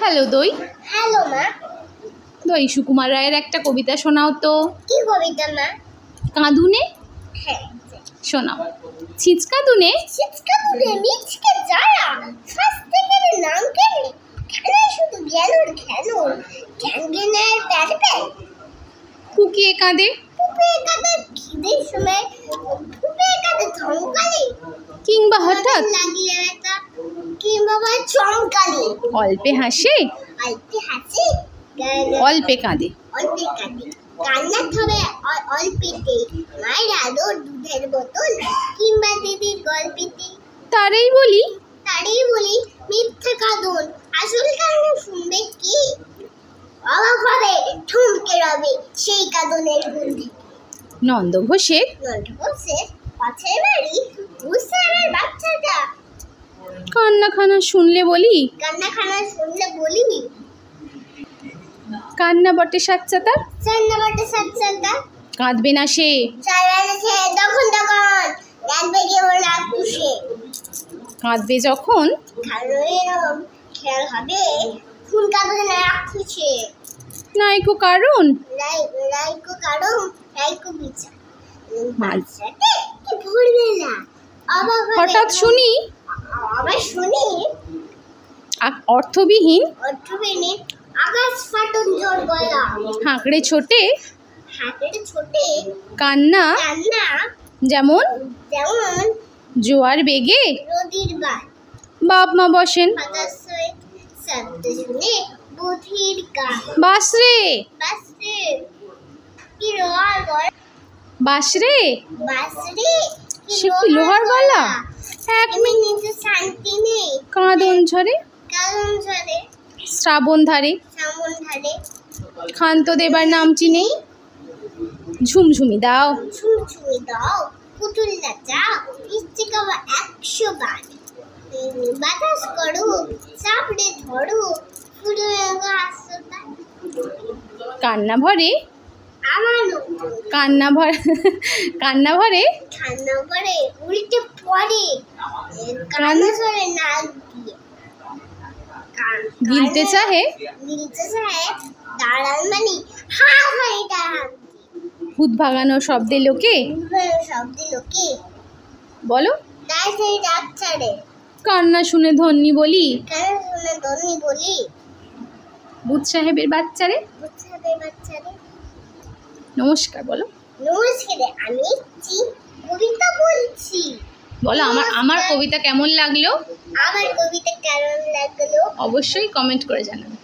Hello দই। Hello মা। দই, সুকুমার রায়ের একটা কবিতা শোনাও তো। কি কবিতা মা? কাঁদুনে। হ্যাঁ শোনাও। ছিচকাদুনে ছিচকাদুনে মিচকে যারা শাস্তি কেনে নাম কেনে কেনে শুধু জ্ঞানোর ঘ্যানোর জ্ঞান জ্ঞানের প্যার প্যার কুকিয়ে কাঁদে ফুপিয়ে কাঁদে খিদের সময় ফুপিয়ে কাঁদে ধমকালে কিংবা হঠাৎ লাগলে একটা কিংবা বা চমকালে অল্পে হাসে অল্পে হাসি অল্পে কাঁদে অল্পে কাঁদে কান্না থবে অল্পেতে মায়ের আদর দুধের বোতল কিংবা দিদির গল্পেতে তারই বলি মিথ্যে কাঁদন আসল কারণে শুনবে কি অবাক হবে থমকে রবে সেই কাঁদনের গন্ধে। নন্দ ঘোষের পাশের বাড়ি বুসারের বাচ্চাটা কান্নাখানা শুনলে বলি কান্না বটে সাচ্চাতা কাঁদবে না সে তখন রাত বেরিয়ে রাত পুষে কাঁদবে যখন খেয়াল হবে খুন কাঁদবে না রাত খুশে নাইকো কারণ রাইকো বিচার হঠাৎ শুনি অর্থবিহীন আকাশ ফাটন জোর গলা হাঁকড়ে ছোটে কান্না যেমন জোয়ার বেগে নদীর বাপ মা বসেন শব্দ শুনে বুধির গান বাসরে কি লোহার গলা বাসরে সে কি লোহার গলা এক মিনিটে শান্তি নেই কাঁদন ঝরে শ্রাবণ ধারে ক্ষান্ত দেবার নাম চিনে ঝুমঝুমি দাও পুতুল নাচাও ইচ্ছে খাওয়া 100 বার বাতাস করো চাপড়ে ধরো কান্না ভরে উল্টে পড়ে কান্না ধরে নাক গিলতে চাহে দাঁড়ান মানে হা ধরে দাঁড়ান ভূত ভাগানো শব্দে লোকে বলো কান্না শুনে ধন্যি বলি ভূত সাহেবের বাচ্চারে নমস্কার বলো। নমস্কার, আমি কবিতা বলছি। বলো আমার কবিতা কেমন লাগলো? অবশ্যই কমেন্ট করে জানাবে।